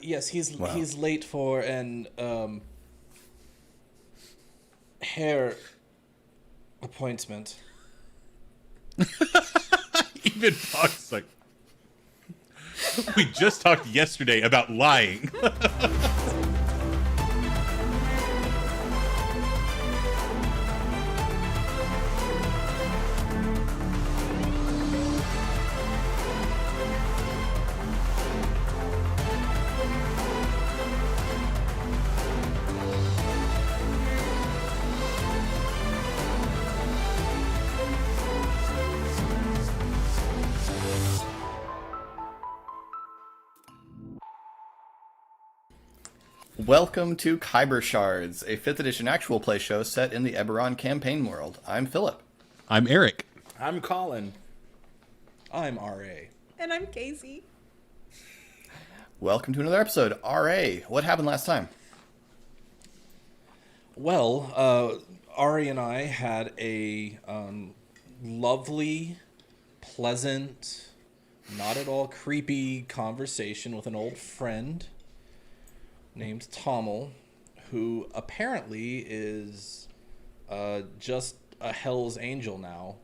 Yes, he's Wow. he's late for an hair appointment. Even Fog's like, we just talked yesterday about lying. Welcome to Khyber Shards, a 5th edition actual play show set in the Eberron campaign world. I'm Philip. I'm Eric. I'm Colin. I'm R.A. And I'm Casey. Welcome to another episode. R.A., what happened last time? Well, Ari and I had a lovely, pleasant, not at all creepy conversation with an old friend named Tommel, who apparently is just a Hell's Angel now.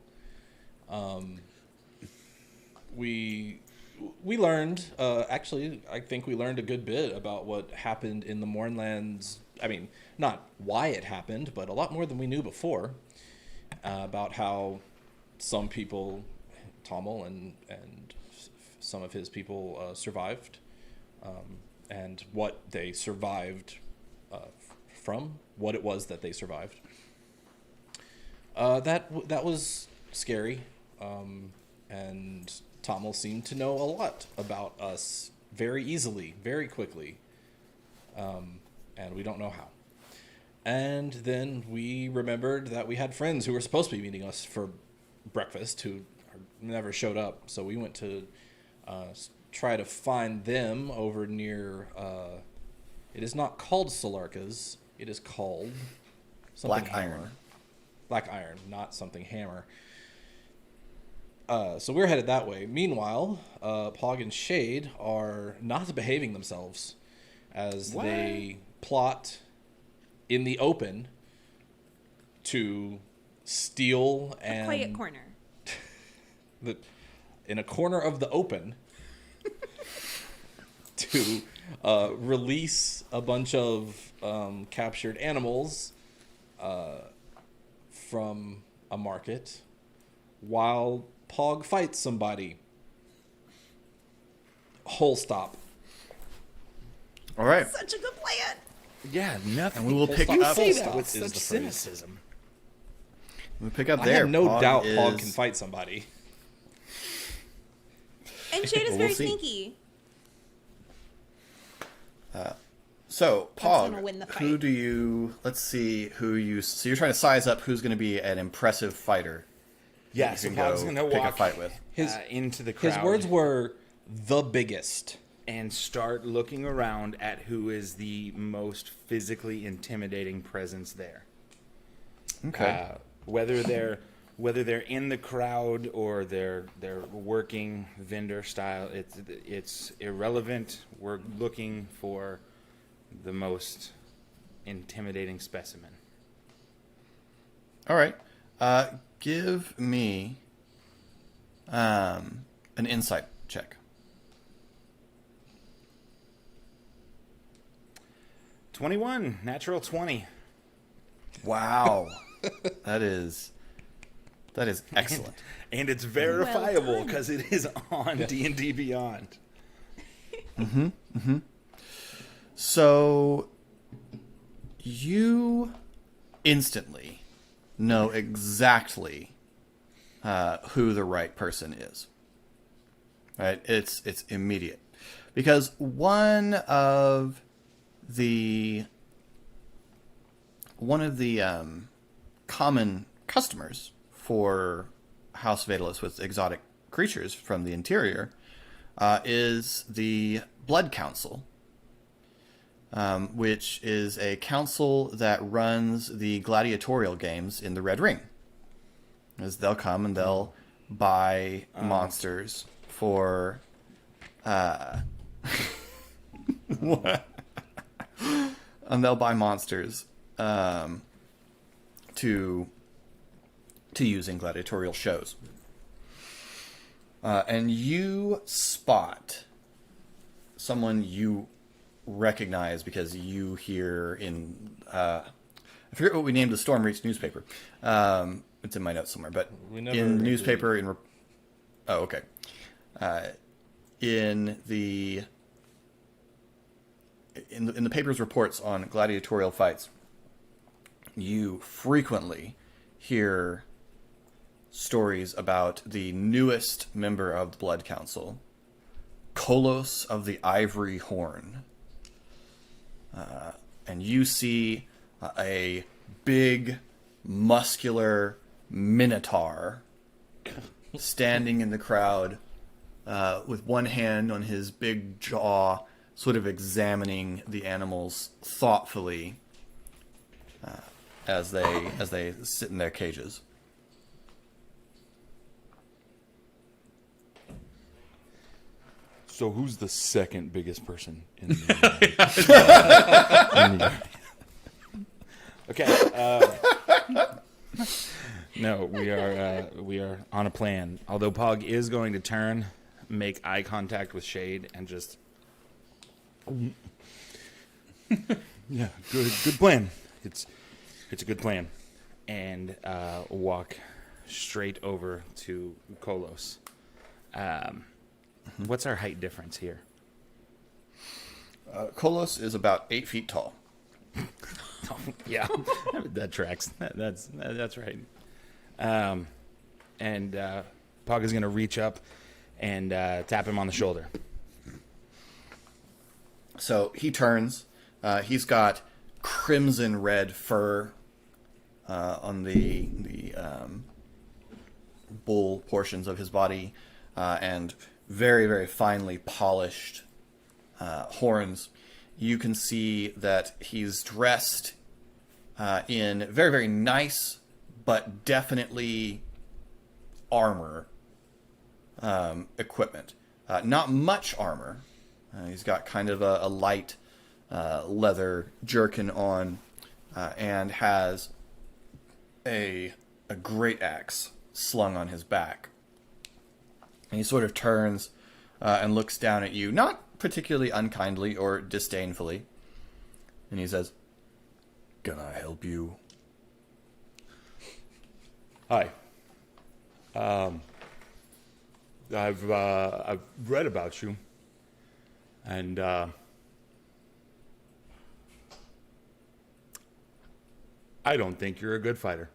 We learned, actually, I think we learned a good bit about what happened in the Mournlands. I mean, not why it happened, but a lot more than we knew before, about how some people, Tommel and some of his people survived, and what they survived from, what it was that they survived. That was scary, and Tommel seemed to know a lot about us very easily, very quickly, and we don't know how. And then we remembered that we had friends who were supposed to be meeting us for breakfast who never showed up, so we went to try to find them over near, it is not called Solarka's, it is called something Black Hammer. Iron. Black Iron, not something Hammer. So we're headed that way. Meanwhile, Pog and Shade are not behaving themselves as they plot in the open to steal A and... quiet corner. in a corner of the open to release a bunch of captured animals from a market while Pog fights somebody. Whole stop. All right. Such a good plan. Yeah, nothing. And we will pick you up- say Full that with stop is such the phrase. cynicism. We pick up I there. have no Pog doubt is... Pog can fight somebody. And Shade is We'll very see. sneaky. So, That's gonna Pog, win the who fight. do you... Let's see who you... So you're trying to size up who's going to be an impressive fighter. Yeah, You so can Pog's go going to pick a walk fight with. into the crowd His words were the biggest. and start looking around at who is the most physically intimidating presence there. Okay. Whether they're in the crowd or they're working vendor style, it's irrelevant. We're looking for the most intimidating specimen. All right. Give me an insight check. 21, natural 20. Wow. that is excellent. And it's verifiable done. because it is on D&D Beyond. So you instantly know exactly who the right person is. Right? It's immediate. Because one of the common customers for House Vatalis with exotic creatures from the interior is the Blood Council, which is a council that runs the gladiatorial games in the Red Ring. As they'll come and they'll buy monsters for And they'll buy monsters to use in gladiatorial shows. And you spot someone you recognize because you hear in I forget what we named the Storm Reach newspaper. It's in my notes somewhere, but We never in the agreed. newspaper okay. In the paper's reports on gladiatorial fights, you frequently hear stories about the newest member of the Blood Council, Kolos of the Ivory Horn. And you see a big, muscular minotaur standing in the crowd with one hand on his big jaw, sort of examining the animals thoughtfully as they sit in their cages. So who's the second biggest person in the Okay. No, we are on a plan. Although Pog is going to turn, make eye contact with Shade, and just yeah, good plan. It's a good plan, and walk straight over to Kolos. What's our height difference here? Kolos is about 8 feet tall. Yeah, that tracks. That's right. And Pog is going to reach up and tap him on the shoulder. So he turns. He's got crimson red fur on the bull portions of his body, and very, very finely polished horns. You can see that he's dressed in very, very nice, but definitely armor equipment. Not much armor. He's got kind of a light leather jerkin on, and has a great axe slung on his back. And he sort of turns and looks down at you, not particularly unkindly or disdainfully. And he says, "Can I help you?" Hi. I've read about you, and I don't think you're a good fighter.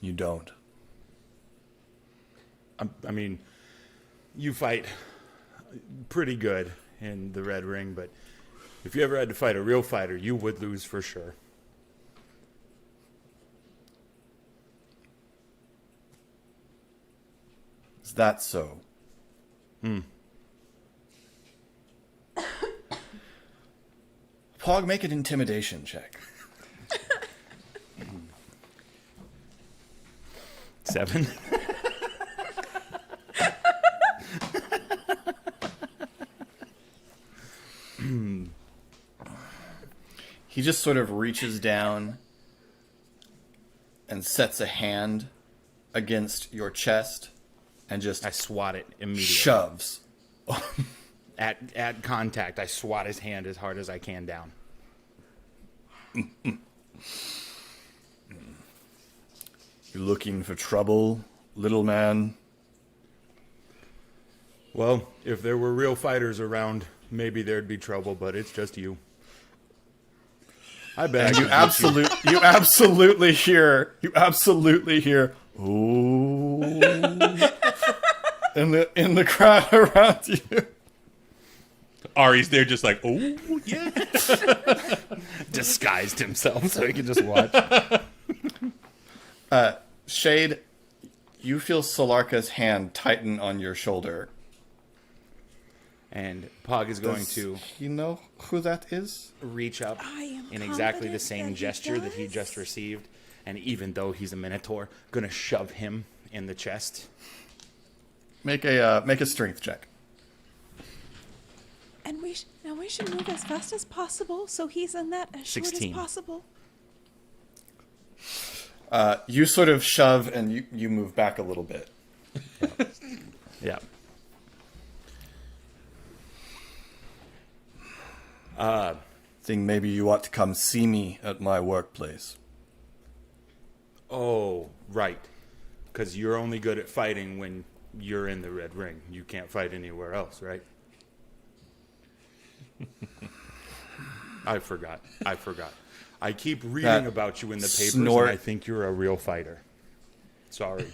You don't. I mean, you fight pretty good in the Red Ring, but if you ever had to fight a real fighter, you would lose for sure. Is that so? Pog, make an intimidation check. 7. He just sort of reaches down and sets a hand against your chest and just I swat it immediately. shoves. At contact, I swat his hand as hard as I can down. You looking for trouble, little man? Well, if there were real fighters around, maybe there'd be trouble, but it's just you. I bet. You absolutely hear, oh, in the crowd around you. Ari's there just like, oh, yeah. disguised himself so he could just watch. Shade, you feel Solarka's hand tighten on your shoulder. And Pog is going Does to he know who that is? reach up I am in exactly the confident same that he gesture that he does. just received And even though he's a minotaur, gonna shove him in the chest. Make a strength check. And we should move as fast as possible so he's in that as short 16. as possible. You sort of shove and you move back a little bit. Yeah. Think maybe you ought to come see me at my workplace. Oh, right. Because you're only good at fighting when you're in the red ring. You can't fight anywhere else, right? I forgot. I keep reading That about you in the papers, snort. and I think you're a real fighter. Sorry.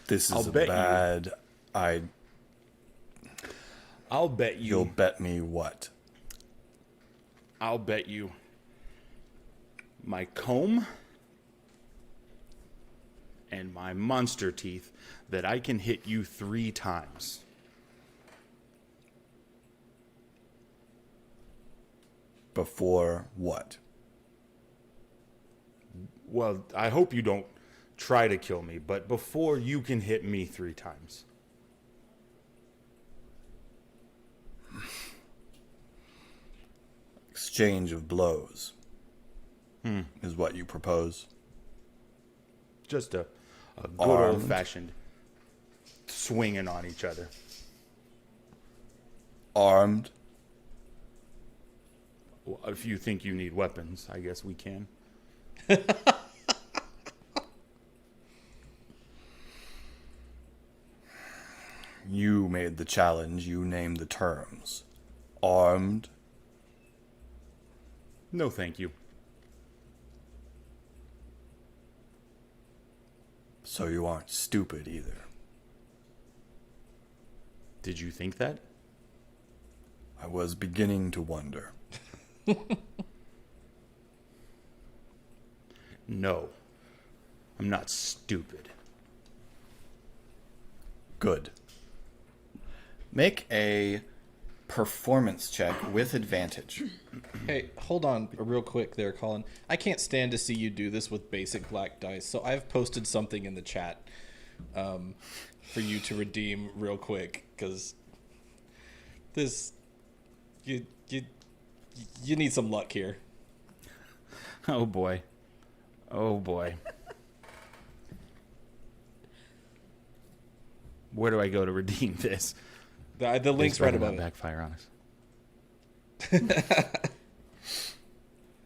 This I'll is bet you. bad. I'll bet You'll you. bet me what? I'll bet you. My comb and my monster teeth that I can hit you 3 times. Before what? Well, I hope you don't try to kill me, but before you can hit me 3 times. Exchange of blows. Is what you propose. Just a good Armed. old-fashioned swinging on each other. Armed. Well, if you think you need weapons, I guess we can. You made the challenge. You named the terms. Armed. No, thank you. So you aren't stupid either. Did you think that? I was beginning to wonder. No. I'm not stupid. Good. Make a performance check with advantage. Hey, hold on real quick there, Colin. I can't stand to see you do this with basic black dice, so I've posted something in the chat for you to redeem real quick, because this... You need some luck here. Oh, boy. Oh, boy. Where do I go to redeem this? The link's This right better not above it. backfire on us.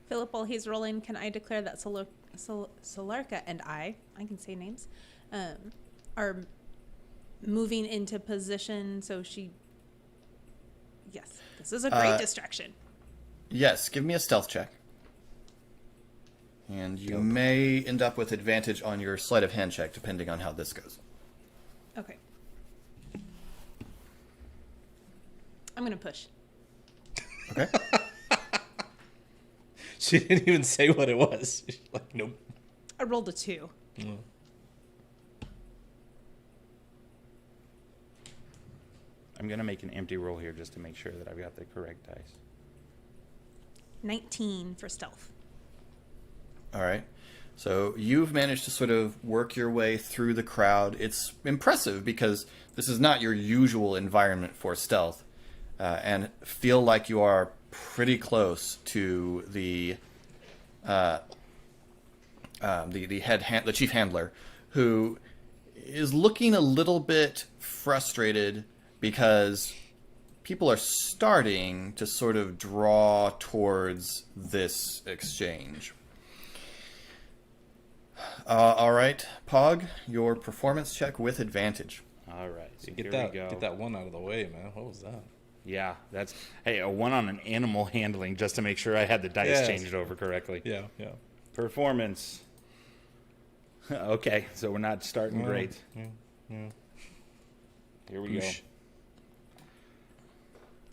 Philip, while he's rolling, can I declare that Solarka and I can say names, are moving into position so she... Yes, this is a great distraction. Yes, give me a stealth check. And you may end up with advantage on your sleight of hand check, depending on how this goes. Okay. I'm going to push. Okay? She didn't even say what it was. She's like, nope. I rolled a 2. I'm going to make an empty roll here just to make sure that I've got the correct dice. 19 for stealth. All right. So you've managed to sort of work your way through the crowd. It's impressive because this is not your usual environment for stealth, and feel like you are pretty close to the chief handler, who is looking a little bit frustrated because people are starting to sort of draw towards this exchange. All right, Pog, your performance check with advantage. All right. So Get here that, we go. get that one out of the way, man. What was that? Yeah, that's... Hey, a 1 on an animal handling just to make sure I had the dice Yes. changed over correctly. Yeah, yeah. Performance. Okay, so we're not starting great. Yeah. Here we go. Oosh.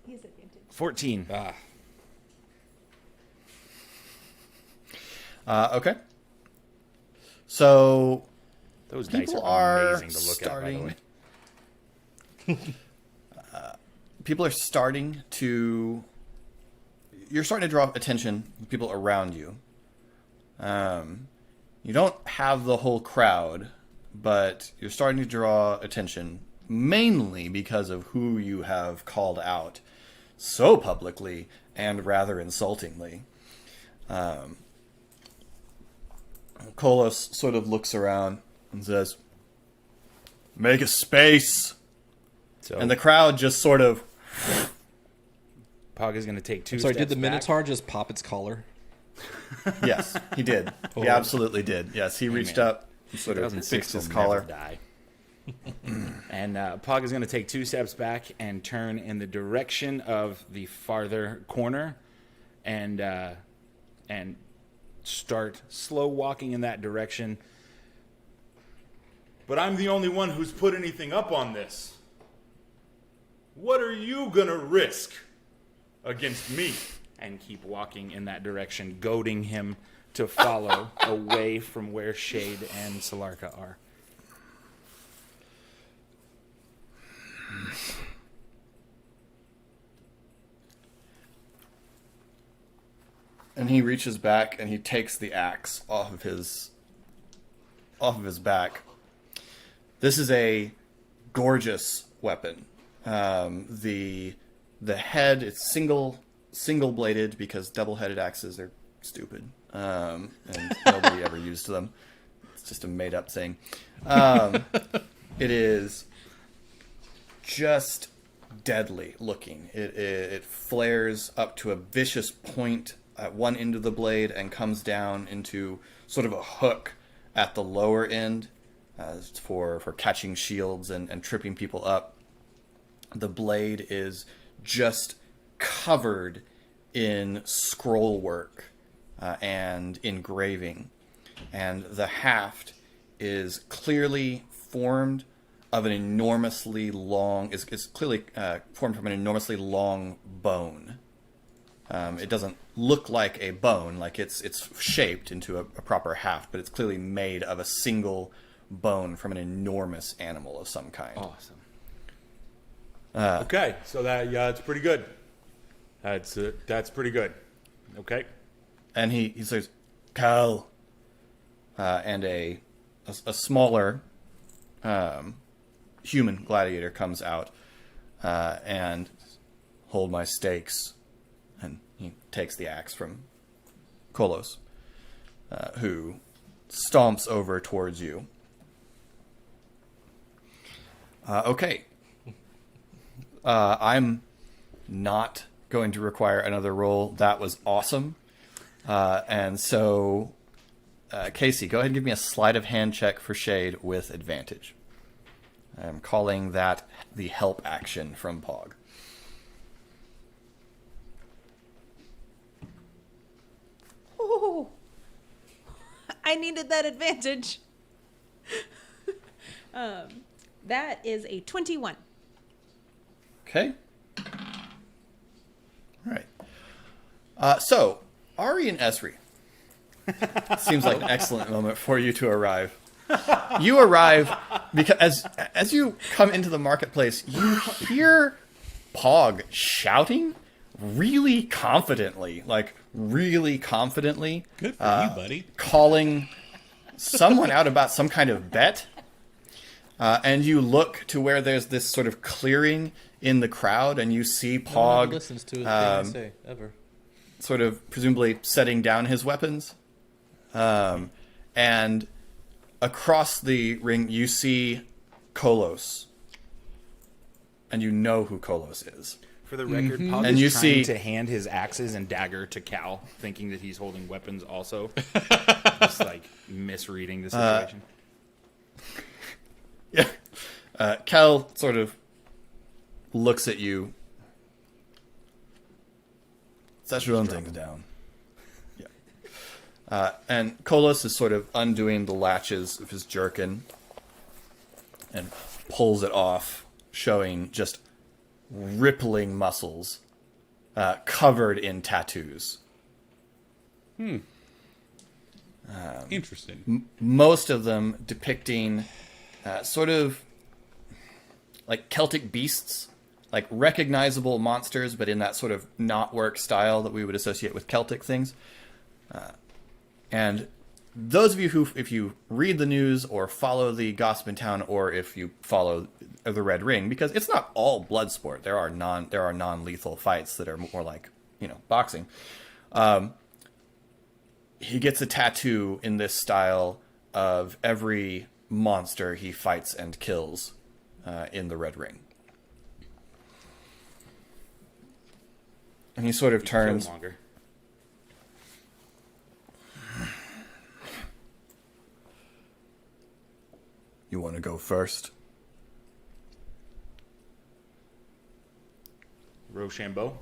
He's advantage. 14. Okay. So Those dice People are are amazing to look at, by the starting. way. People are starting to. You're starting to draw attention from people around you. You don't have the whole crowd, but you're starting to draw attention mainly because of who you have called out so publicly and rather insultingly. Kolos sort of looks around and says, "Make a space." So And the crowd just sort of. Pog is going to take 2 Sorry, steps did the back. Minotaur just pop its collar? Yes, he did. He absolutely did. Yes, he reached man. up and sort of 2006 fixed his will collar. never die. And Pog is going to take 2 steps back and turn in the direction of the farther corner, and start slow walking in that direction. But I'm the only one who's put anything up on this. What are you gonna risk against me? And keep walking in that direction, goading him to follow away from where Shade and Solarka are. And he reaches back and he takes the axe off of his back. This is a gorgeous weapon. The head, it's single bladed because double-headed axes are stupid, and nobody ever used them. It's just a made up thing. It is just deadly looking. It flares up to a vicious point at one end of the blade and comes down into sort of a hook at the lower end for catching shields and tripping people up. The blade is just covered in scroll work and engraving, and the haft is clearly formed of an enormously long is clearly formed from an enormously long bone. It doesn't look like a bone, like it's shaped into a proper haft, but it's clearly made of a single bone from an enormous animal of some kind. Awesome. Okay, so that's pretty good. That's pretty good. Okay. And he says, "Cal," and a smaller human gladiator comes out and hold my stakes, and he takes the axe from Kolos, who stomps over towards you. Okay. I'm not going to require another roll. That was awesome. And so, Casey, go ahead and give me a sleight of hand check for Shade with advantage. I'm calling that the help action from Pog. Oh, I needed that advantage. That is a 21. Okay. All right. So, Ari and Esri. Seems like an excellent moment for you to arrive. You arrive because as you come into the marketplace, you hear Pog shouting really confidently, Good for you, buddy. calling someone out about some kind of bet. And you look to where there's this sort of clearing in the crowd, and you see No one ever Pog listens to a thing I say ever. sort of presumably setting down his weapons. And across the ring, you see Kolos. And you know who Kolos is. For the record, Pog And is you trying see- to hand his axes and dagger to Cal, thinking that he's holding weapons also. Just like misreading the situation. Yeah. Kel sort of looks at you. Set your own things down. Yeah. And Kolos is sort of undoing the latches of his jerkin and pulls it off, showing just rippling muscles covered in tattoos. Interesting. Most of them depicting sort of like Celtic beasts, like recognizable monsters, but in that sort of knotwork style that we would associate with Celtic things. And those of you who, if you read the news or follow the gossip in town, or if you follow the Red Ring, because it's not all blood sport. There are non-lethal fights that are more like, boxing. He gets a tattoo in this style of every monster he fights and kills in the Red Ring. And he sort of turns. Killmonger. You want to go first? Rochambeau.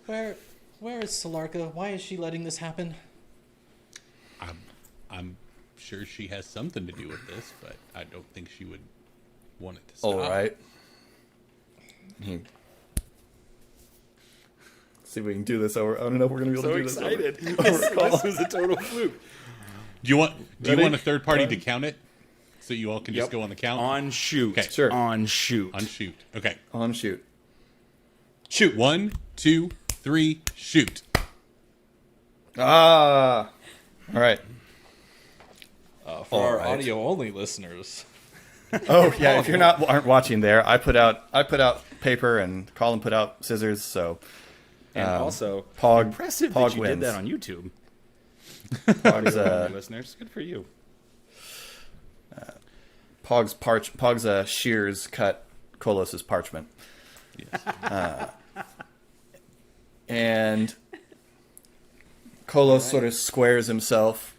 Where is Solarka? Why is she letting this happen? I'm sure she has something to do with this, but I don't think she would want it to stop. All right. See if we can do this over. I don't know if we're going to be able to do this over. This was a total fluke. Do you want Ready? a third party to count it, so you all can just Yep. go on the count? On shoot. Okay. Sure. On shoot. On shoot. Okay. On shoot. Shoot. 1, 2, 3, shoot. Ah. All right. For our Alright. audio only listeners. Oh yeah, if you're aren't watching there, I put out paper and Colin put out scissors. So And also, Pog impressive Pog that you wins. did that on YouTube. Pog's Listeners, good for you. Pog's shears cut Kolos's parchment. Yes. And Kolos sort of squares himself.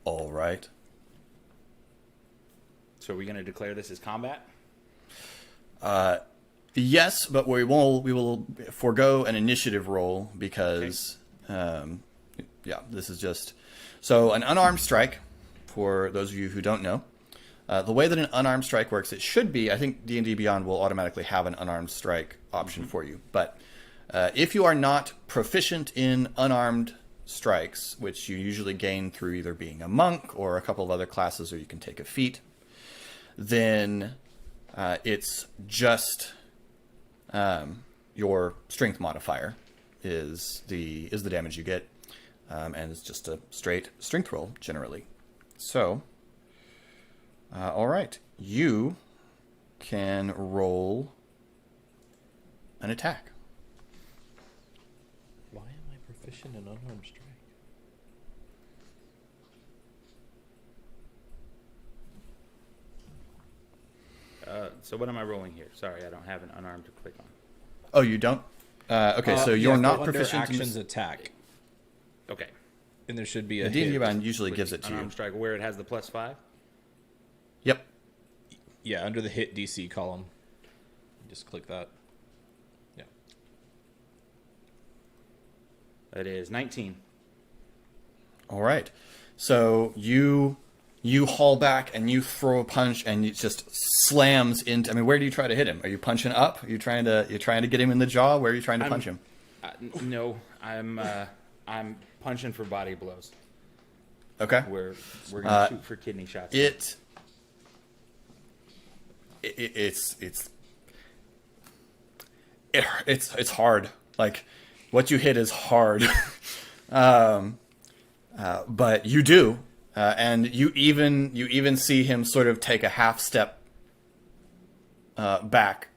All right. So are we going to declare this as combat? Yes, but we will forego an initiative roll because, this is just so an unarmed strike. For those of you who don't know, the way that an unarmed strike works, it should be. I think D&D Beyond will automatically have an unarmed strike option for you. But if you are not proficient in unarmed strikes, which you usually gain through either being a monk or a couple of other classes, or you can take a feat, then it's just your strength modifier is the damage you get, and it's just a straight strength roll generally. So, all right, you can roll an attack. Why am I proficient in unarmed strike? So what am I rolling here? Sorry, I don't have an unarmed to click on. Oh, you don't? Okay, so you're Yeah, not go under proficient in actions attack, Okay. and there should be a the D&D hit. Beyond usually With gives the it to you. unarmed strike where it has the +5. Yep. Yeah, under the hit DC column. Just click that. Yeah. That is 19. All right. So you haul back and you throw a punch and it just slams into. I mean, where do you try to hit him? Are you punching up? Are you trying to get him in the jaw? Where are you trying to punch him? No, I'm punching for body blows. Okay. We're gonna shoot for kidney shots. It's hard. Like what you hit is hard. But you do, and you even see him sort of take a half step back.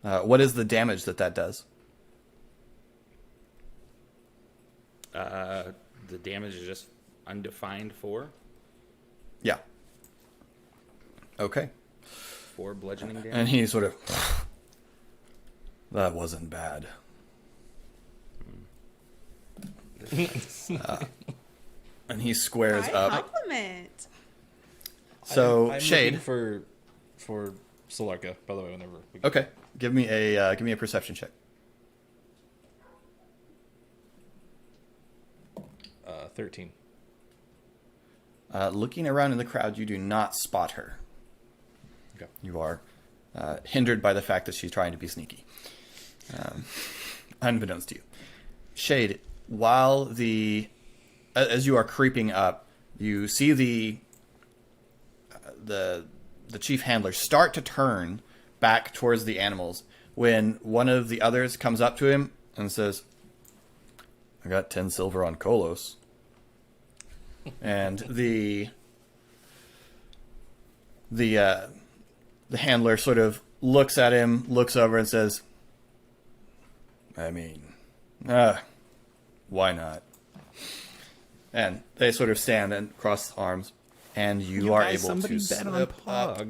What is the damage that does? The damage is just undefined 4. Yeah. Okay. 4 bludgeoning damage. And he sort of. That wasn't bad. And he squares High up. compliment. So I'm Shade. looking for Solarka, by the way, whenever we Okay, give me a perception check. 13. Looking around in the crowd, you do not spot her. Okay. You are hindered by the fact that she's trying to be sneaky. Unbeknownst to you. Shade, while as you are creeping up, you see the chief handler start to turn back towards the animals when one of the others comes up to him and says, "I got 10 silver on Kolos." And the handler sort of looks at him, looks over and says, "I mean, why not?" And they sort of stand and cross arms, and you are able to slip up,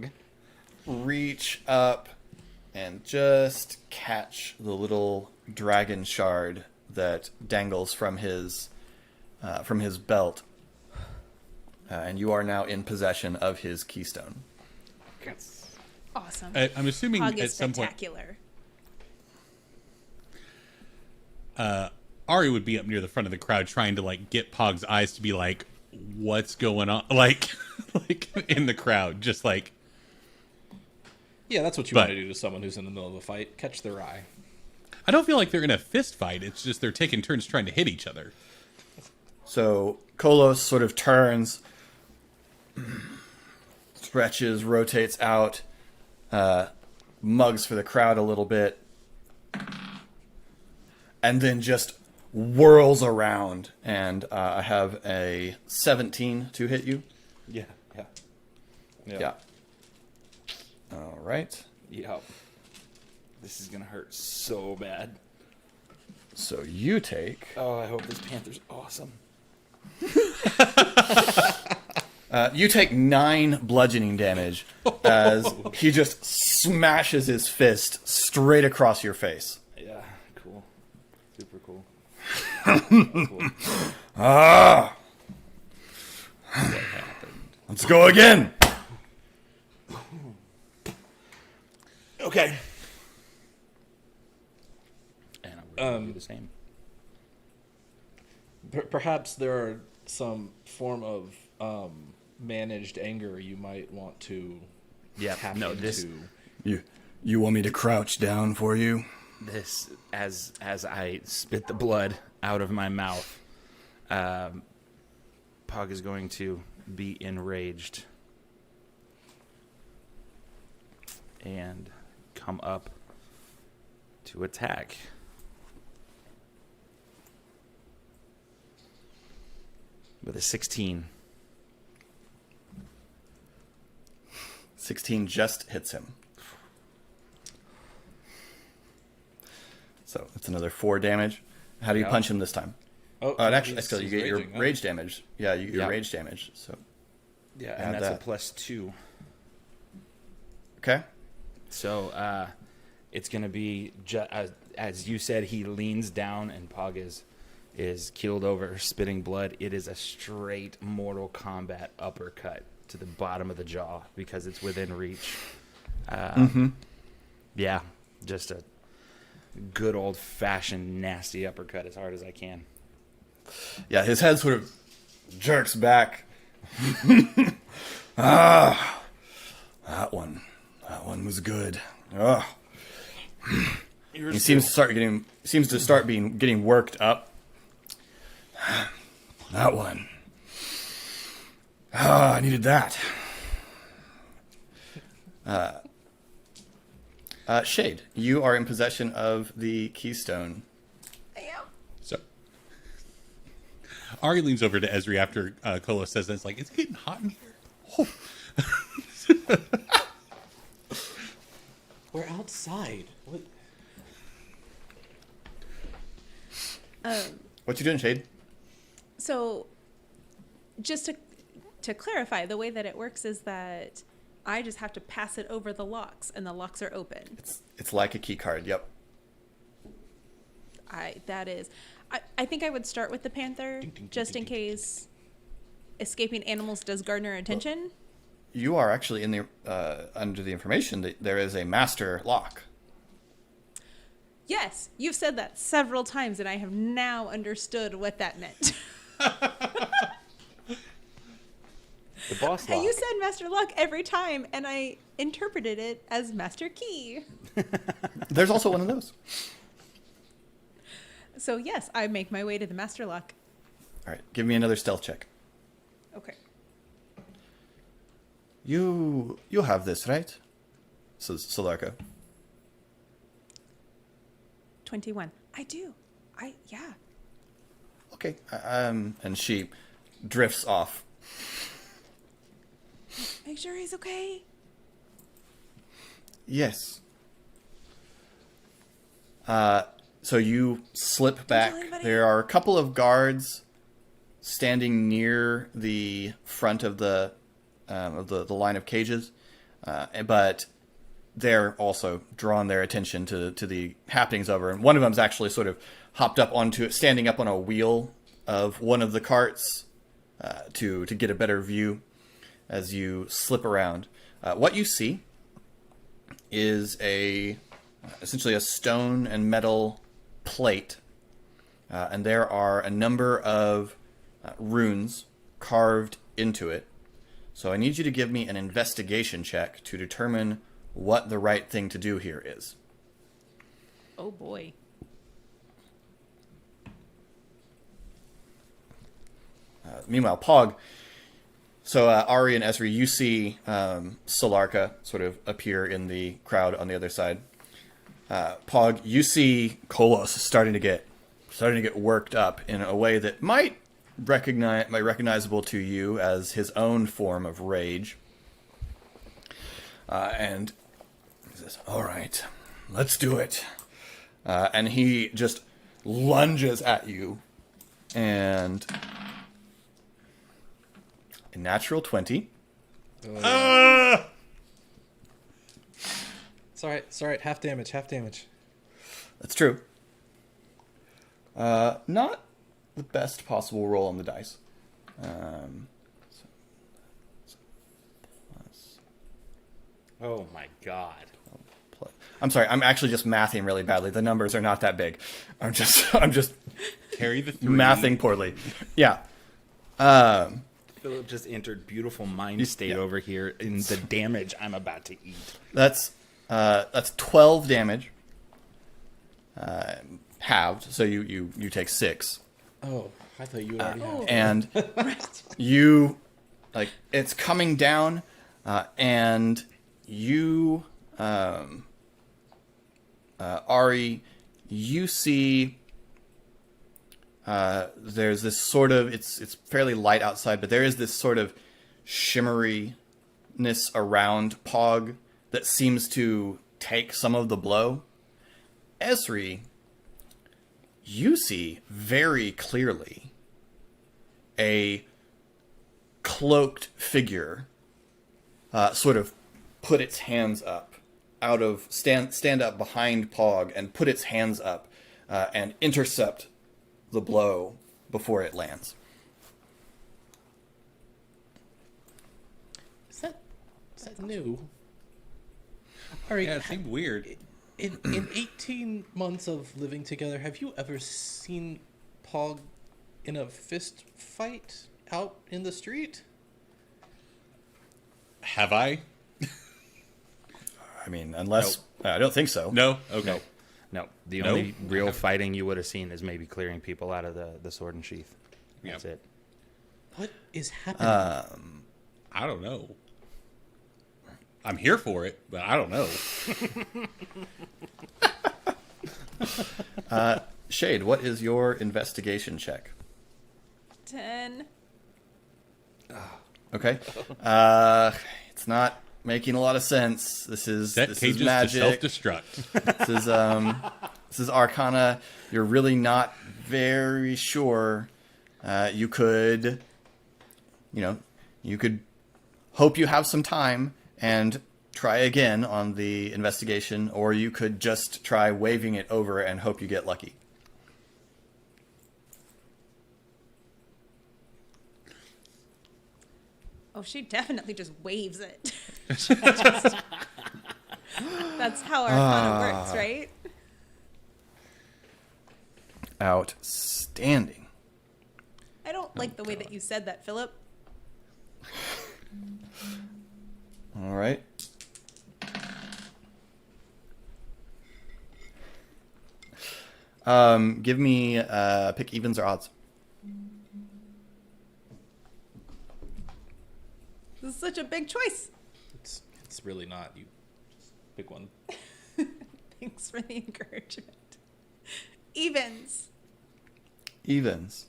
reach up, and just catch the little dragon shard that dangles from his belt. And you are now in possession of his keystone. Awesome. I'm assuming Pog at is some point spectacular. Ari would be up near the front of the crowd trying to like get Pog's eyes to be like, what's going on? Like in the crowd, just like. Yeah, that's what you want to do to someone who's in the middle of a fight. Catch their eye. I don't feel like they're in a fist fight. It's just they're taking turns trying to hit each other. So Kolos sort of turns, stretches, rotates out, mugs for the crowd a little bit, and then just whirls around. And I have a 17 to hit you. Yeah. Yeah. All right. Yep. This is gonna hurt so bad. So you take. Oh, I hope this panther's awesome. You take 9 bludgeoning damage as he just smashes his fist straight across your face. Yeah, cool. Super cool. Ah! What happened? Let's go again. Okay. And I'm going to do the same. Perhaps there are some form of managed anger you might want to tap into. You want me to crouch down for you? This, as I spit the blood out of my mouth, Pog is going to be enraged and come up to attack. With a 16. 16 just hits him. So it's another 4 damage. How do you punch him this time? Oh, And actually, he's you get your raging, huh? rage damage. Yeah, you get your Yeah. rage damage. So Yeah, Add and that's that. a +2. okay. So it's going to be, as you said, he leans down and Pog is keeled over, spitting blood. It is a straight Mortal Kombat uppercut to the bottom of the jaw because it's within reach. Yeah, just a good old-fashioned nasty uppercut as hard as I can. Yeah, his head sort of jerks back. That one was good. He seems to start getting worked up. That one. I needed that. Shade, you are in possession of the keystone. So Ari leans over to Ezri after Kolo says that. It's like, it's getting hot in here. Oh. We're outside. What? What you doing, Shade? So, just to clarify, the way that it works is that I just have to pass it over the locks, and the locks are open. It's like a key card. Yep. I think I would start with the panther, just in case escaping animals does garner attention. You are actually in the under the information that there is a master lock. Yes, you've said that several times, and I have now understood what that meant. The boss lock. You said master lock every time, and I interpreted it as master key. There's also one of those. So yes, I make my way to the master lock. All right, give me another stealth check. Okay. You'll have this, right? Says Solarka. 21. I do. Yeah. Okay. And she drifts off. Make sure he's okay. Yes. So you slip back. tell anybody. There are a couple of guards standing near the front of the line of cages, but they're also drawing their attention to the happenings over. And one of them's actually sort of hopped up onto it, standing up on a wheel of one of the carts to get a better view as you slip around. What you see is essentially a stone and metal plate, and there are a number of runes carved into it. So I need you to give me an investigation check to determine what the right thing to do here is. Oh boy. Meanwhile, Pog. So Ari and Esri, you see Solarka sort of appear in the crowd on the other side. Pog, you see Kolos starting to get worked up in a way that might recognizable to you as his own form of rage. And he says, "All right, let's do it." And he just lunges at you, and a natural 20. It's all right. Half damage. That's true. Not the best possible roll on the dice. Oh my god. I'm sorry. I'm actually just mathing really badly. The numbers are not that big. I'm just Carry the 3. mathing poorly. Yeah. Philip just entered beautiful mind state over here in the damage I'm about to eat. That's 12 damage. Halved. So you take 6. Oh, I thought you already had. And you, like, it's coming down, and you, Ari, you see, there's this sort of, it's fairly light outside, but there is this sort of shimmeriness around Pog that seems to take some of the blow. Esri, you see very clearly a cloaked figure sort of put its hands up stand up behind Pog and put its hands up and intercept the blow before it lands. Is that new? All right. Yeah, it seemed weird. In 18 months of living together, have you ever seen Pog in a fist fight out in the street? Have I? I mean, unless I don't think so. No? Okay. No. The No? only real fighting you would have seen is maybe clearing people out of the sword and sheath. That's Yep. it. What is happening? I don't know. I'm here for it, but I don't know. Shade, what is your investigation check? 10. Okay. It's not making a lot of sense. This is Set this is cages to magic. self-destruct. This is Arcana. You're really not very sure. You could hope you have some time and try again on the investigation, or you could just try waving it over and hope you get lucky. Oh, she definitely just waves it. That's how Arcana works, right? Outstanding. I don't like the way that you said that, Philip. All right. Give me pick evens or odds. This is such a big choice. It's really not. You just pick one. Thanks for the encouragement. Evens. Evens.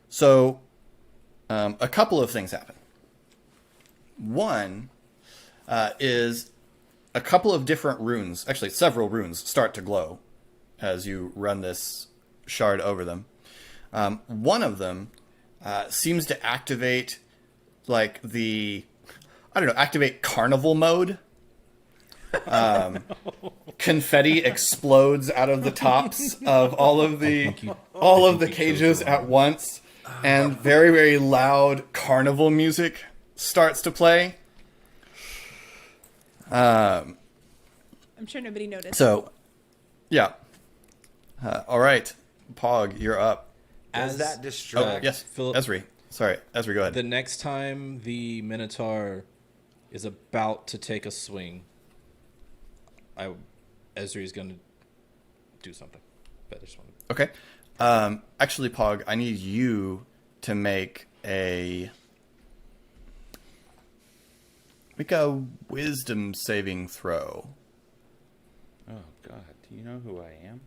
So, a couple of things happen. One is a couple of different runes, actually several runes, start to glow as you run this shard over them. One of them seems to activate, like, activate carnival mode. Confetti explodes out of the tops of all of the cages at once, and very, very loud carnival music starts to play. I'm sure nobody noticed. So, yeah. All right, Pog, you're up. Does that distract? Yes, Philip- Esri. Sorry, Esri, go ahead. The next time the Minotaur is about to take a swing, Ezri's going to do something. But I just wanted Okay. Actually, Pog, I need you to make a wisdom saving throw. Oh God, do you know who I am?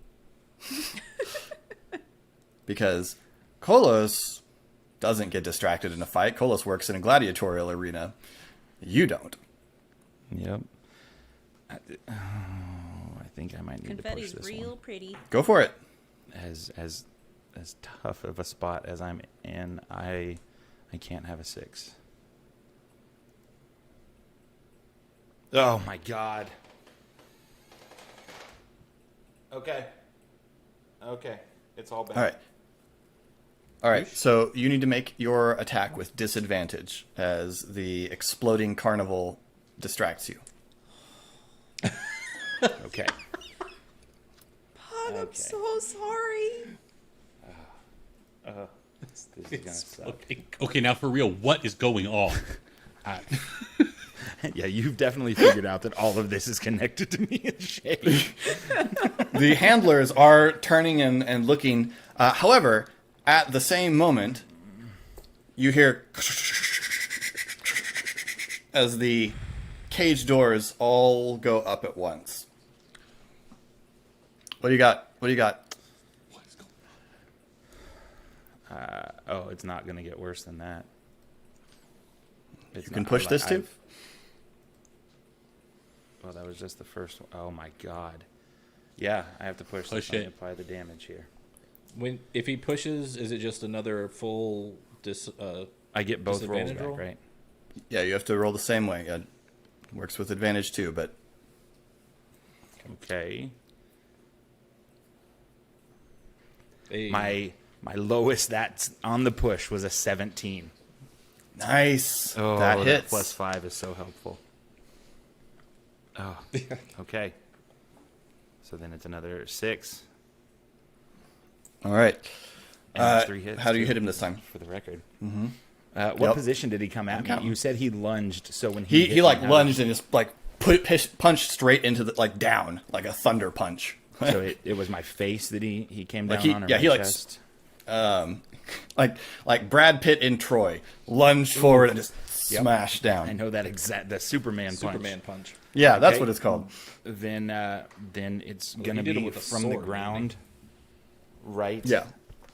Because Kolos doesn't get distracted in a fight. Kolos works in a gladiatorial arena. You don't. Yep. I think I might need Confetti's to push this real one. pretty. Go for it. As tough of a spot as I'm in, I can't have a 6. Oh my God. Okay. It's all bad. All right. So you need to make your attack with disadvantage as the exploding carnival distracts you. Okay. Pog, I'm so sorry. This is gonna suck. Okay, now for real, what is going on? Yeah, you've definitely figured out that all of this is connected to me and Shade. The handlers are turning and looking. However, at the same moment, you hear as the cage doors all go up at once. What do you got? Oh, it's not going to get worse than that. You can push this too? Well, that was just the first one. Oh my God. Yeah, I have to push this. Push Let me it. apply the damage here. if he pushes, is it just another full I get both rolls disadvantage back, roll? right? Yeah, you have to roll the same way. It works with advantage too, but Okay. Hey. My lowest that's on the push was a 17. nice. Oh, that hits. +5 is so helpful. Oh, okay. So then it's another 6. All right. And that's 3 hits. How do you too, hit him this time? For the record. Mm-hmm. What Yep. position did he come at me? counting. You said he lunged, so when He hit like me, lunged and just like punched straight into the down like a thunder punch. So it was my face that he came down Like he- on, or yeah, my he, like, chest? like Brad Pitt in Troy, lunged forward and just smashed down. I know that exact the Superman punch. Yeah, that's Okay. what it's called. Then it's Well, gonna he did it be with a from sword, the didn't ground, right? Yeah,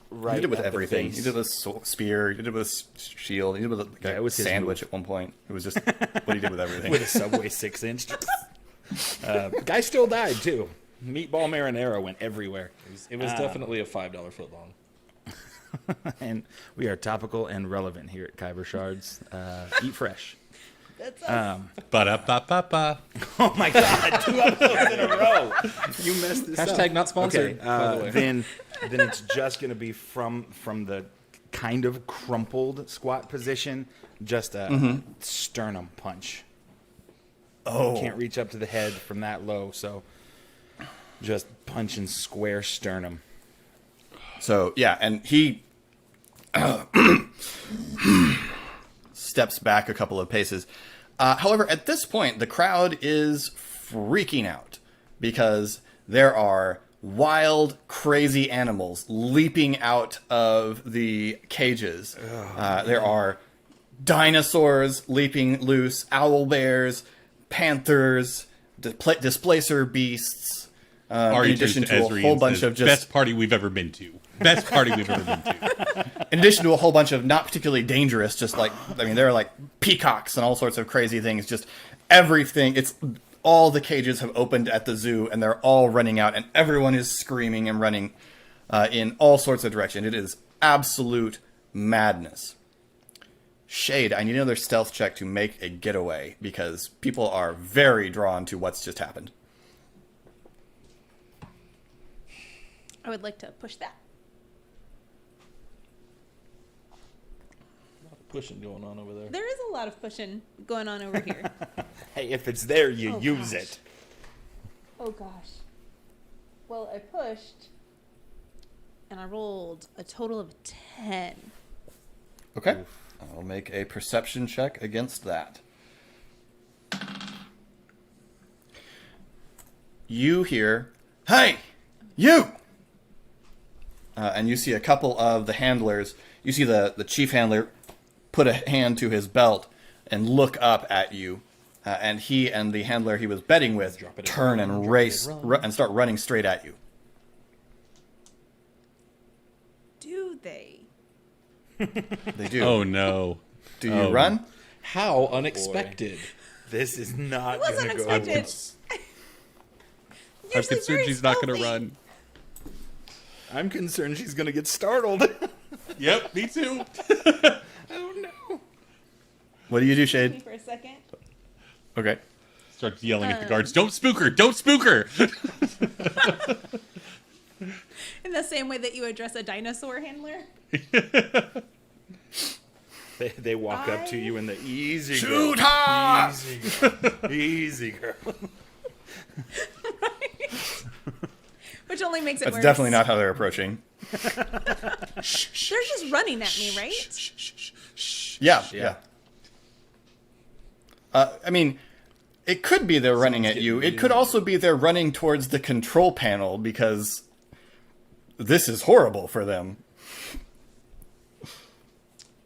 right. you did it with at the everything. face. You did it with a spear. You did it with a shield. You did it with Yeah, it was his sandwich move. at one point. It was just what he did with everything. with a Subway 6-inch. Guy still died too. Meatball marinara went everywhere, It was definitely a $5 footlong. and we are topical and relevant here at Khyber Shards. Eat fresh. That's us. Ba-da-ba-ba-ba. Oh my God! 2 episodes in a row. You messed this up. Hashtag not sponsored, Okay, by the way. then it's just gonna be from the kind of crumpled squat position, just a sternum punch. Oh, Can't reach up to the head from that low, so just punching square sternum. so yeah, and he steps back a couple of paces. However, at this point, the crowd is freaking out because there are wild, crazy animals leaping out of the cages. There are dinosaurs leaping loose, owl bears, panthers, displacer beasts. In Arya addition turns to a Ezri whole and bunch says, of just best party we've ever been to. Best party we've ever been to. in addition to a whole bunch of not particularly dangerous, just like, I mean, there are like peacocks and all sorts of crazy things, just everything. It's all the cages have opened at the zoo and they're all running out and everyone is screaming and running in all sorts of directions. It is absolute madness. Shade, I need another stealth check to make a getaway because people are very drawn to what's just happened. I would like to push that. Pushing going on over there. There is a lot of pushing going on over here. Hey, if it's there, you Oh, use gosh. it. Oh gosh. Well, I pushed, and I rolled a total of 10. Okay. I'll make a perception check against that. You hear, "Hey, you!" And you see a couple of the handlers. You see the chief handler put a hand to his belt and look up at you. And he and the handler he was betting with Drop it turn and and run, race drop it and run. and start running straight at you. Do they? They do. Oh, no. Do you Oh. run? How unexpected. This is not It was going to go unexpected. well. I'm Usually concerned very she's not going to stealthy. run. I'm concerned she's going to get startled. Yep, me too. Oh, no. What do you do, Me Shade? for a second. Okay. Starts yelling at the guards, don't spook her, don't spook her. In the same way that you address a dinosaur handler. They walk up to you in the easy Shoot girl. her! Easy girl. Easy girl. Which only makes it That's worse. definitely not how they're approaching. They're just running at me, right? Yeah, Yeah. yeah. I mean, it could be they're running at you. It could also be they're running towards the control panel because this is horrible for them.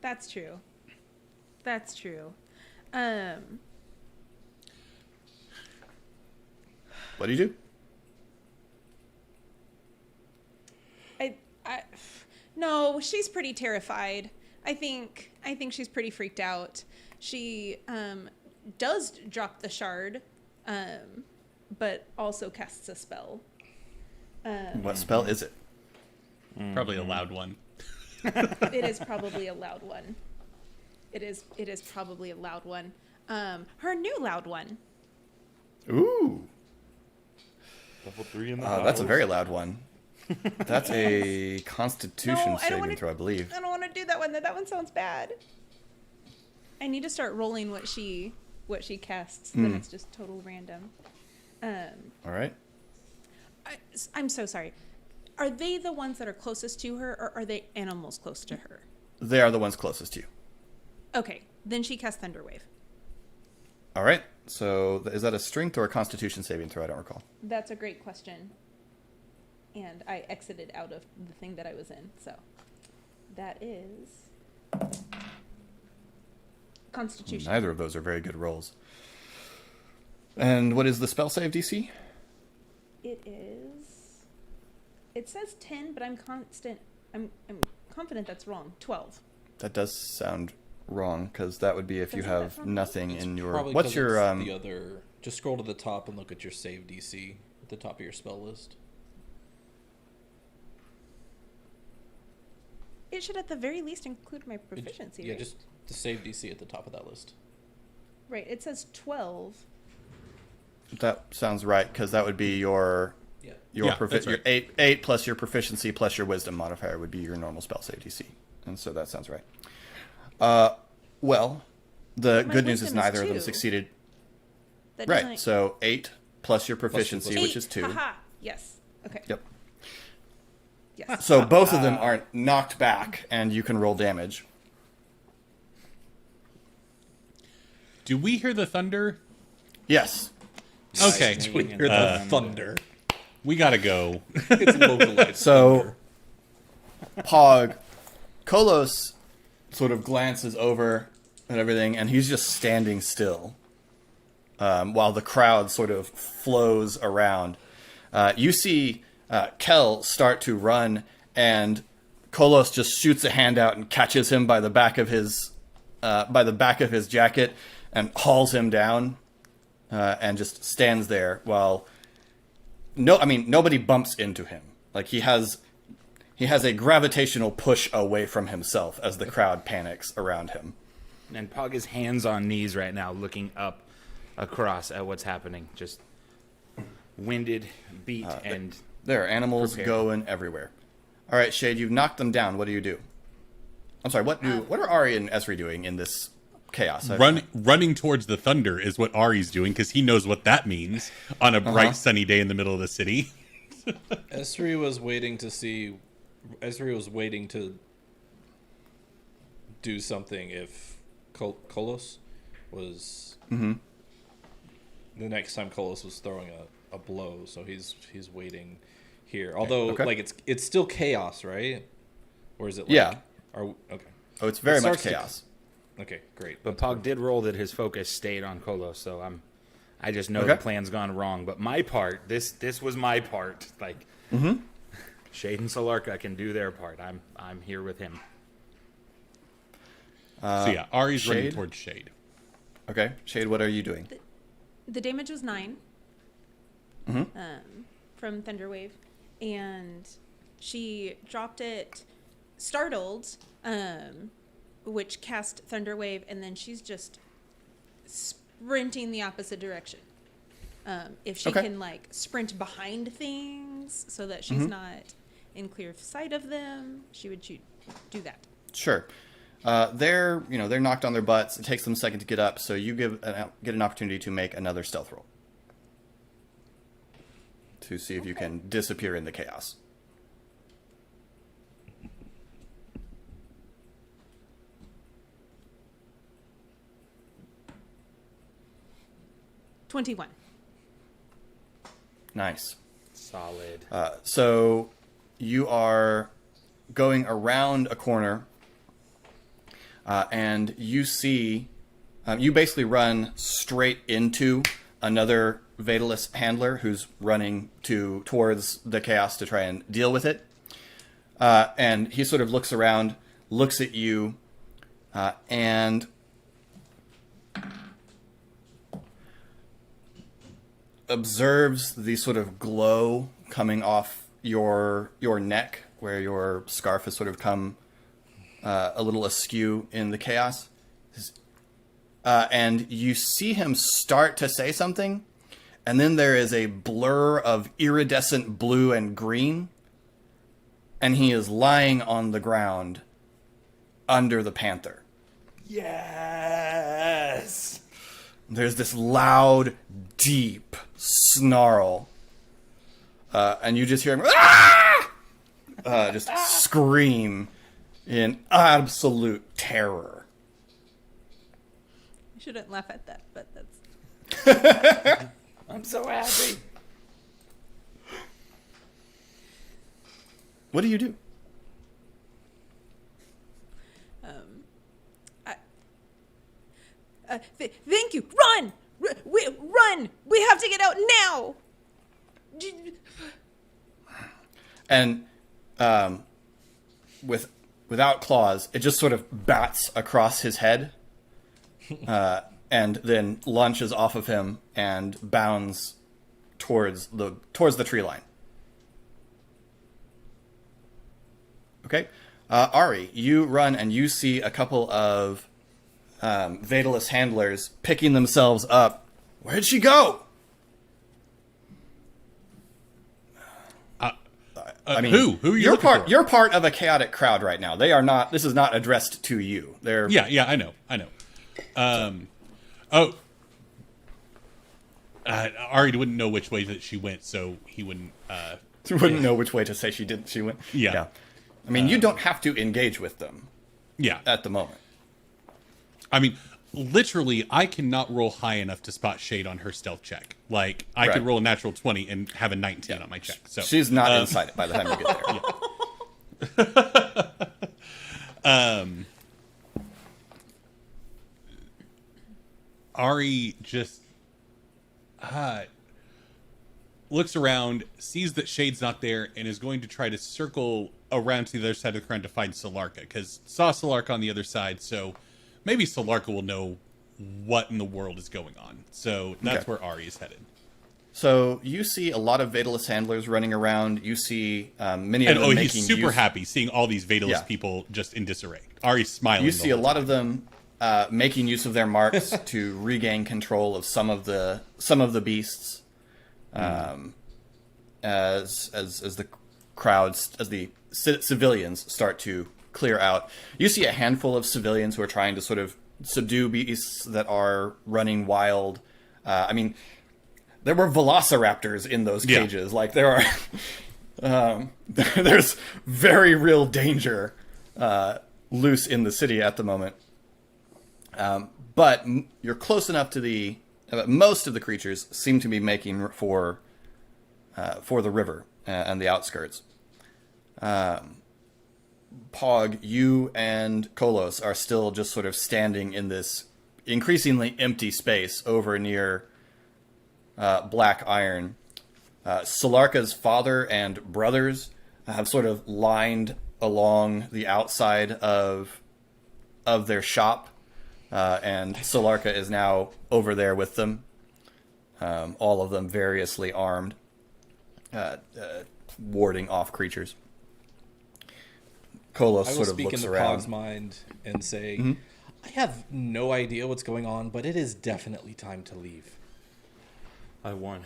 That's true. That's true. What do you do? No, she's pretty terrified. I think she's pretty freaked out. She does drop the shard, but also casts a spell. What spell is it? Probably a loud one. It is probably a loud one. It is probably a loud one. Her new loud one. Ooh. Level 3 in the That's a very loud one. That's a Constitution No, I don't saving wanna- throw, I believe. I don't want to do that one. That one sounds bad. I need to start rolling what she casts. Then it's just total random. All right. I'm so sorry. Are they the ones that are closest to her, or are they animals close to her? They are the ones closest to you. Okay, then she casts Thunder Wave. All right. So is that a strength or a Constitution saving throw? I don't recall. That's a great question. And I exited out of the thing that I was in, so that is Constitution. Neither of those are very good rolls. And what is the spell save DC? It is. It says 10, but I'm confident that's wrong. 12. That does sound wrong because that would be if you Doesn't that have sound nothing It's in your. probably What's 'cause your it's the other? Just scroll to the top and look at your save DC at the top of your spell list. It should at the very least include my proficiency, Yeah, right? just the save DC at the top of that list. Right, it says 12. That sounds right because that would be your Yeah. Yeah, that's your right. eight plus your proficiency plus your wisdom modifier would be your normal spell save DC, and so that sounds right. Well, the My good news is wisdom is neither of them 2. succeeded. That Right. doesn't- So 8 plus your proficiency, plus- which is 2. Haha. Yes. Okay. Yep. Yes. So both of them aren't knocked back, and you can roll damage. Do we hear the thunder? Yes. Okay. We hear the thunder. We gotta go. It's localized. So, Pog, Kolos sort of glances over at everything, and he's just standing still while the crowd sort of flows around. You see Kel start to run, and Kolos just shoots a hand out and catches him by the back of his jacket and hauls him down, and just stands there while nobody bumps into him. Like he has a gravitational push away from himself as the crowd panics around him. And Pog is hands on knees right now, looking up across at what's happening. Just winded, beat, and There are animals prepared. going everywhere. All right, Shade, you've knocked them down. What do you do? I'm sorry. What are Ari and Esri doing in this chaos? Running towards the thunder is what Ari's doing because he knows what that means on a bright sunny day in the middle of the city. Esri was waiting to do something if Kolos was the next time Kolos was throwing a blow, so he's waiting here. Although Okay. it's still chaos, right? Or is it Yeah. Okay. Oh, it's very much starts to- chaos. Okay, great. But Pog did roll that his focus stayed on Kolos, so I just know Okay. the plan's gone wrong. But my part, this was my part. Like Shade and Solarka can do their part. I'm here with him. So yeah, Ari's running Shade? towards Shade. Okay, Shade, what are you doing? The damage was 9 from Thunderwave, and she dropped it startled, which cast Thunderwave, and then she's just sprinting the opposite direction. If she Okay. can like sprint behind things so that she's not in clear sight of them, she would do that. Sure. They're knocked on their butts. It takes them a second to get up, so you get an opportunity to make another stealth roll to see if you can disappear in the chaos. $21. Nice. Solid. So you are going around a corner, and you see, you basically run straight into another Vadalus handler who's running towards the chaos to try and deal with it. And he sort of looks around, looks at you, and observes the sort of glow coming off your neck, where your scarf has sort of come a little askew in the chaos. And you see him start to say something, and then there is a blur of iridescent blue and green, and he is lying on the ground under the panther. Yes. There's this loud, deep snarl, and you just hear him just scream in absolute terror. You shouldn't laugh at that, but that's I'm so happy. What do you do? thank you. Run! Run! We have to get out now! And without claws, it just sort of bats across his head, and then launches off of him and bounds towards the tree line. Okay, Ari, you run and you see a couple of Vadalus handlers picking themselves up. Where'd she go? I mean, who are you looking for? You're part of a chaotic crowd right now. They are not. This is not addressed to you. They're Yeah, I know. Ari wouldn't know which way that she went, so he wouldn't. wouldn't know which way to say she did. She went. Yeah. I mean, you don't have to engage with them Yeah. at the moment. I mean, literally, I cannot roll high enough to spot Shade on her stealth check. Like, I could Right. roll a natural 20 and have a 19 on my check. So She's not inside it by the time you get there. Ari just looks around, sees that Shade's not there, and is going to try to circle around to the other side of the crown to find Solarka, because saw Solarka on the other side, so maybe Solarka will know what in the world is going on. So that's Okay. where Ari is headed. So you see a lot of Vatalist handlers running around. You see many of And them he's making super use... happy seeing all these Vatalist Yeah. people just in disarray. Ari's smiling. You the see a whole lot time. of them making use of their marks to regain control of some of the beasts. As the crowds, as the civilians start to clear out, you see a handful of civilians who are trying to sort of subdue beasts that are running wild. I mean, there were velociraptors in those Yeah. cages. Like there are, there's very real danger loose in the city at the moment. But you're close enough to most of the creatures seem to be making for the river and the outskirts. Pog, you and Kolos are still just sort of standing in this increasingly empty space over near Black Iron. Solarka's father and brothers have sort of lined along the outside of their shop, and Solarka is now over there with them. All of them variously armed, warding off creatures. Kolos I will sort of speak looks into around. Pog's mind and say, I have no idea what's going on, but it is definitely time to leave. I won.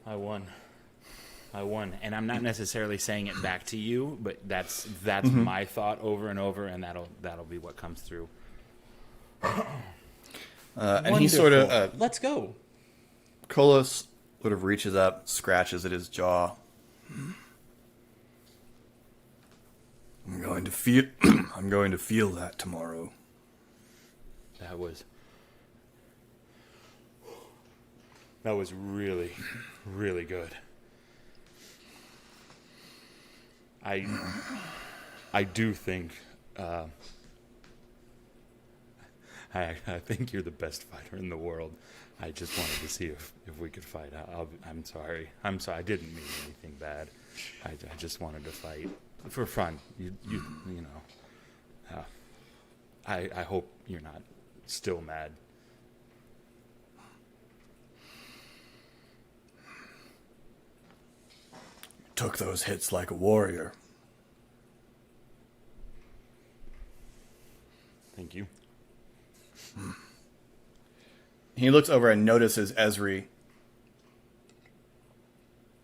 And I'm not necessarily saying it back to you, but that's my thought over and over, and that'll be what comes through. And he sort of Wonderful. Let's go. Kolos sort of reaches up, scratches at his jaw. I'm going to feel I'm going to feel that tomorrow. That was really, really good. I do think I think you're the best fighter in the world. I just wanted to see if we could fight. I'm sorry. I didn't mean anything bad. I just wanted to fight for fun. You know. I hope you're not still mad. Took those hits like a warrior. Thank you. He looks over and notices Ezri.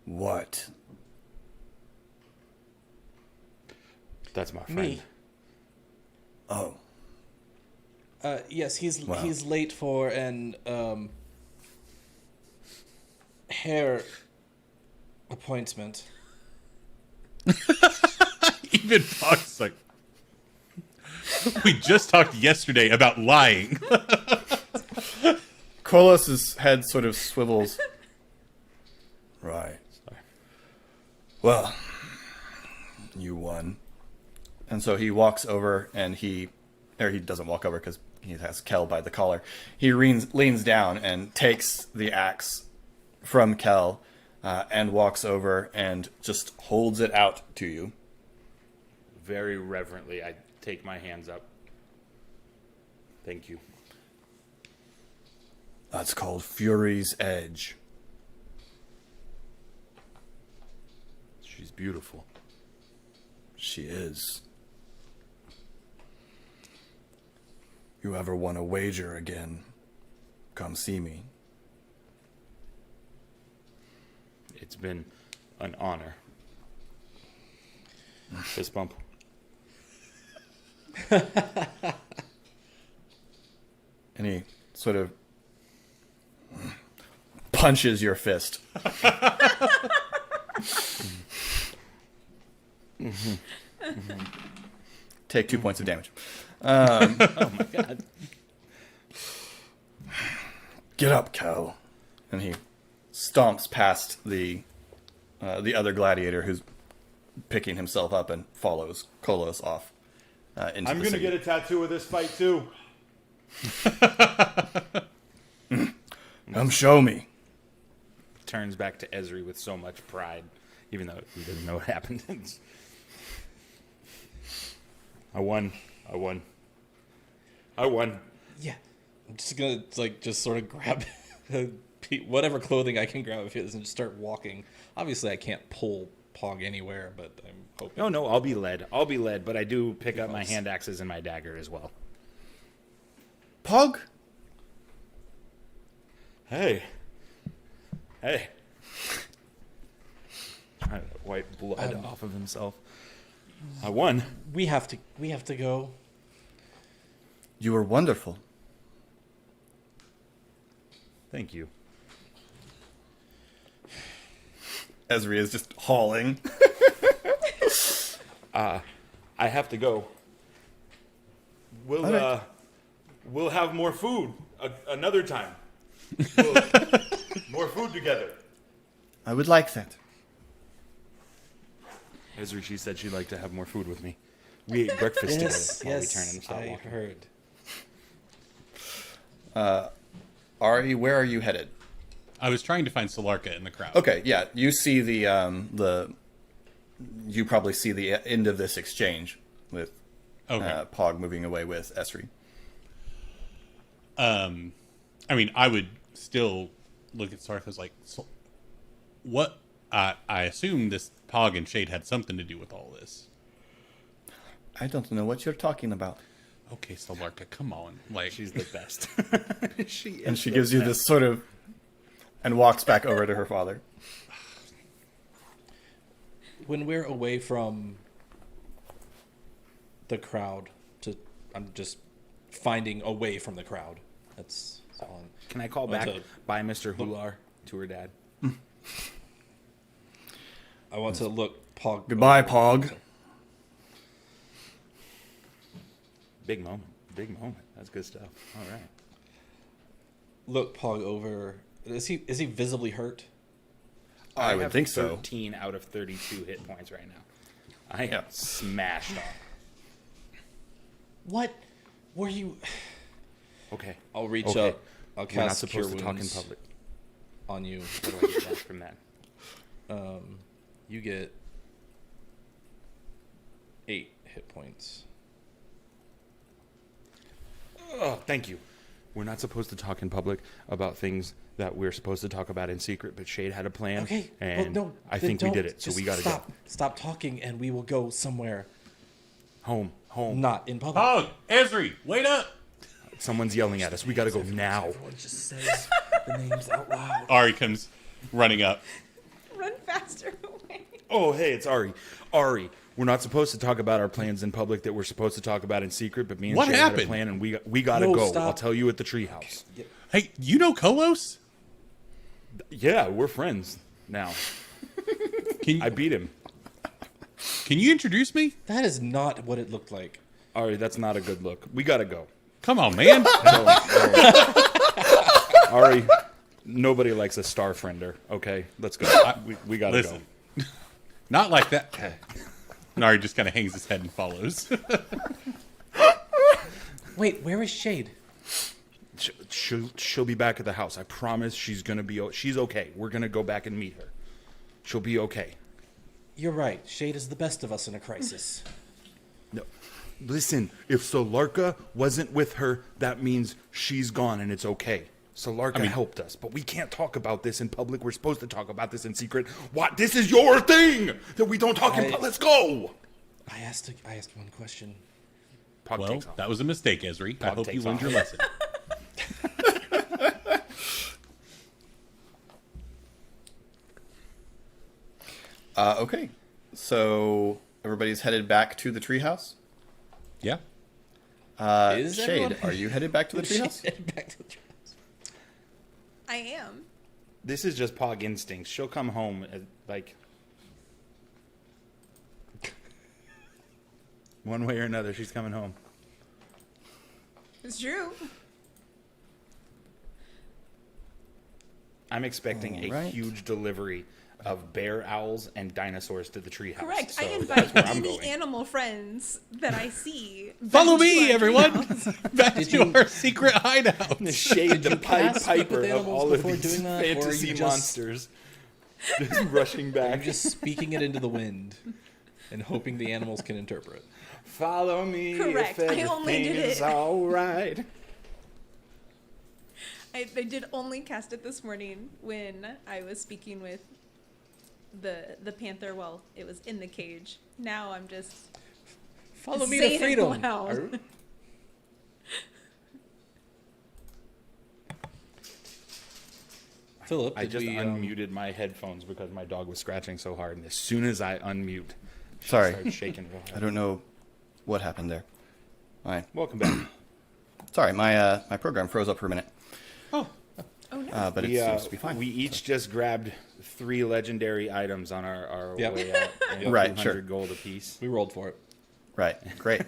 What? That's my friend. Me. Oh. Yes, he's Wow. he's late for an hair appointment. Even Pog's like, we just talked yesterday about lying. Kolos' head sort of swivels. Right. Well, you won. And so he walks over and he doesn't walk over because he has Kel by the collar. He leans down and takes the axe from Kel and walks over and just holds it out to you. Very reverently, I take my hands up. Thank you. That's called Fury's Edge. She's beautiful. She is. You ever want to wager again? Come see me. It's been an honor. Fist bump. And he sort of punches your fist. Take 2 points of damage. Oh my god. Get up, Cal. And he stomps past the other gladiator who's picking himself up and follows Kolos off into I'm the gonna city. get a tattoo of this fight too. Come show me. Turns back to Ezri with so much pride, even though he doesn't know what happened. I won. Yeah. I'm just gonna just sort of grab whatever clothing I can grab of his and just start walking. Obviously, I can't pull Pog anywhere, but I'm hoping. No, I'll be led, but I do pick up my hand axes and my dagger as well. Pog? Hey. Trying to wipe blood off of himself. I won. We have to go. You were wonderful. Thank you. Ezri is just hauling. I have to go. We'll All right. we'll have more food another time. More food together. I would like that. Ezri, she said she'd like to have more food with me. We ate breakfast together before we turned and stopped I walking. heard. Ari, where are you headed? I was trying to find Solarka in the crowd. Okay, yeah, you see you probably see the end of this exchange with Okay. Pog moving away with Esri. I mean, I would still look at Solarka as like, so, what? I assume this Pog and Shade had something to do with all this. I don't know what you're talking about. Okay, Solarka, come on. Like, She's the best. And she gives you this sort of, and walks back over to her father. When we're away from the crowd, I'm just finding away from the crowd. That's all. Can I call back by Mr. Hular to her dad? I want to look Pog. Goodbye, Pog. Big moment. That's good stuff. All right. Look Pog over. Is he visibly hurt? I would have think so. 13 out of 32 hit points right now. I am Yeah. smashed off. What were you? Okay. I'll reach Okay. up. I'll We're not cast Cure supposed to talk in Wounds public. on you. What do I get back from that? You get 8 hit points. Oh, thank you. We're not supposed to talk in public about things that we're supposed to talk about in secret, but Shade had a plan. Okay. And well, no, I then think we don't. did it, so Just we gotta stop. go. Stop talking, and we will go somewhere Home. not in public. Pog, Ezri, wait up! Someone's yelling at us. We gotta go now. Everyone just says the names out loud. Ari comes running up. Run faster away. Oh, hey, it's Ari. Ari, we're not supposed to talk about our plans in public that we're supposed to talk about in secret, but me and What Shade had a happened? plan, and we gotta No, go. stop. I'll tell you at the treehouse. Hey, you know Kolos? Yeah, we're friends now. Can I beat him. you introduce me? That is not what it looked like. Ari, that's not a good look. We gotta go. Come on, man. Ari, nobody likes a star friender. Okay, let's go. We gotta Listen, not like that. And Ari just kind of hangs his head and follows. Wait, where is Shade? go. She'll be back at the house. I promise. She's gonna be. She's okay. We're gonna go back and meet her. She'll be okay. You're right. Shade is the best of us in a crisis. No. Listen, if Solarka wasn't with her, that means she's gone and it's okay. Solarka helped us, but we can't talk about this in public. We're supposed to talk about this in secret. What? This is your thing that we don't talk in public. Let's go. I asked one question. Pog Well, takes off. that was a mistake, Ezri. I Pog hope you takes learned off. your lesson. Okay, so everybody's headed back to the treehouse. Yeah. Is Shade, everyone- are you headed back to the treehouse? Back to the treehouse. I am. This is just Pog instincts. She'll come home like one way or another. She's coming home. It's true. I'm expecting All a right. huge delivery of bear owls and dinosaurs to the treehouse. Correct. So I that's invite where I'm any going. animal friends that I see. back Follow to me, our everyone, treehouse. back to our secret hideout. The Shade, the Pied cast Piper with of animals all of before these doing that, or are you fantasy just- monsters. Just rushing I'm back. just speaking it into the wind and hoping the animals can interpret. Follow me Correct. if I only everything did is it. all right. I did only cast it this morning when I was speaking with the panther while it was in the cage. Now I'm just Follow me saying to it freedom. loud. Philip, I did just we, unmuted my headphones because my dog was scratching so hard, and as soon as I unmute, she Sorry. started shaking real I hard. don't know what happened there. All right. Welcome back. Sorry, my program froze up for a minute, Oh no. but it We, seems to be fine. we each just grabbed 3 legendary items on our Yep. way out. And Right, 200 sure. gold apiece. we rolled for it. Right, great.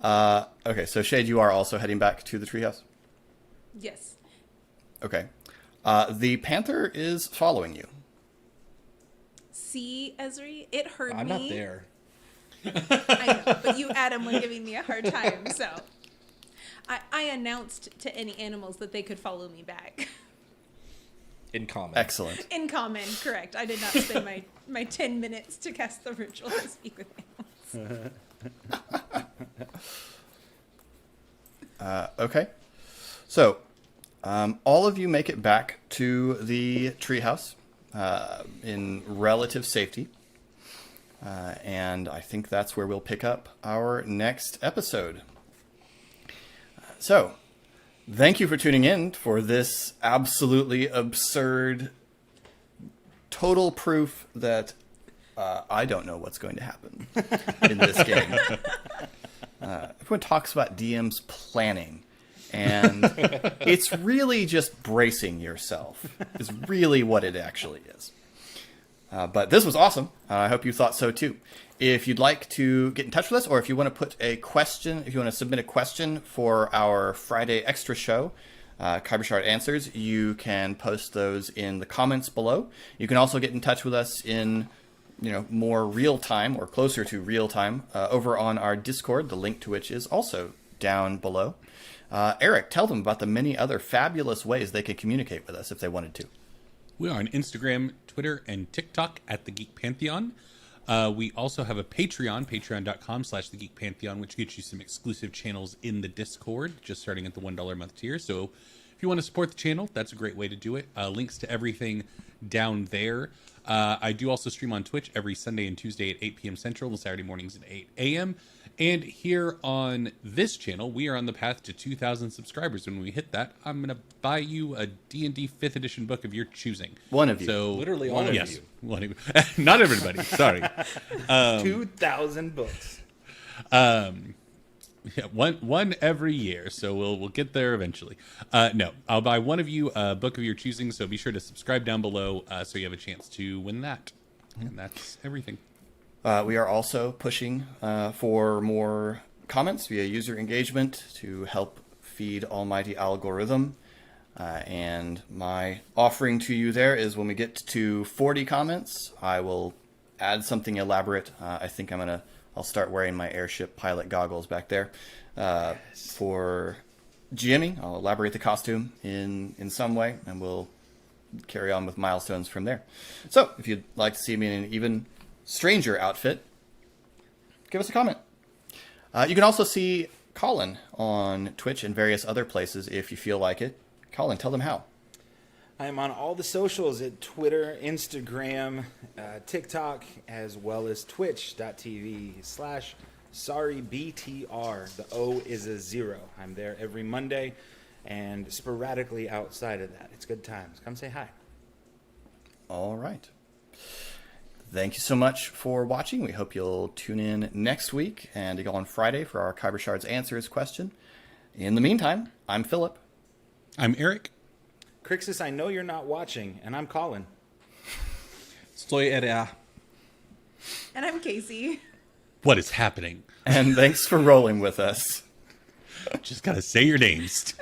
Okay, so Shade, you are also heading back to the treehouse? Yes. Okay. The panther is following you. See, Ezri, it heard I'm me. not there. I know, but you, Adam, were giving me a hard time, so I announced to any animals that they could follow me back. In common. Excellent. In common, correct. I did not spend my 10 minutes to cast the ritual to speak with animals. Okay. So, all of you make it back to the treehouse in relative safety. And I think that's where we'll pick up our next episode. So, thank you for tuning in for this absolutely absurd, total proof that I don't know what's going to happen in this game. Everyone talks about DM's planning, and it's really just bracing yourself, is really what it actually is. But this was awesome. I hope you thought so too. If you'd like to get in touch with us, or if you want to put a question, if you want to submit a question for our Friday extra show, Khyber Shard Answers, you can post those in the comments below. You can also get in touch with us in more real time or closer to real time over on our Discord, the link to which is also down below. Eric, tell them about the many other fabulous ways they could communicate with us if they wanted to. We are on Instagram, Twitter, and TikTok at The Geek Pantheon. We also have a Patreon, patreon.com/The Geek Pantheon, which gets you some exclusive channels in the Discord, just starting at the $1 a month tier. So if you want to support the channel, that's a great way to do it. Links to everything down there. I do also stream on Twitch every Sunday and Tuesday at 8 p.m. Central and Saturday mornings at 8 a.m. And here on this channel, we are on the path to 2,000 subscribers. When we hit that, I'm going to buy you a D&D 5th edition book of your choosing. One of you. So Literally all of yes, you. One of you. Not everybody, sorry. 2,000 books. Yeah, one every year, so we'll get there eventually. No, I'll buy one of you a book of your choosing, so be sure to subscribe down below so you have a chance to win that. And that's everything. We are also pushing for more comments via user engagement to help feed almighty algorithm. And my offering to you there is when we get to 40 comments, I will add something elaborate. I think I'll start wearing my airship pilot goggles back there for GMing. I'll elaborate the costume in some way, and we'll carry on with milestones from there. So if you'd like to see me in an even stranger outfit, give us a comment. You can also see Colin on Twitch and various other places if you feel like it. Colin, tell them how. I am on all the socials at Twitter, Instagram, TikTok, as well as twitch.tv/sorrybtr. The O is a 0. I'm there every Monday and sporadically outside of that. It's good times. Come say hi. All right. Thank you so much for watching. We hope you'll tune in next week and on Friday for our Khyber Shards Answers question. In the meantime, I'm Philip. I'm Eric. Crixus, I know you're not watching, and I'm Colin. Estoy era. And I'm Casey. What is happening? And thanks for rolling with us. Just gotta say your names.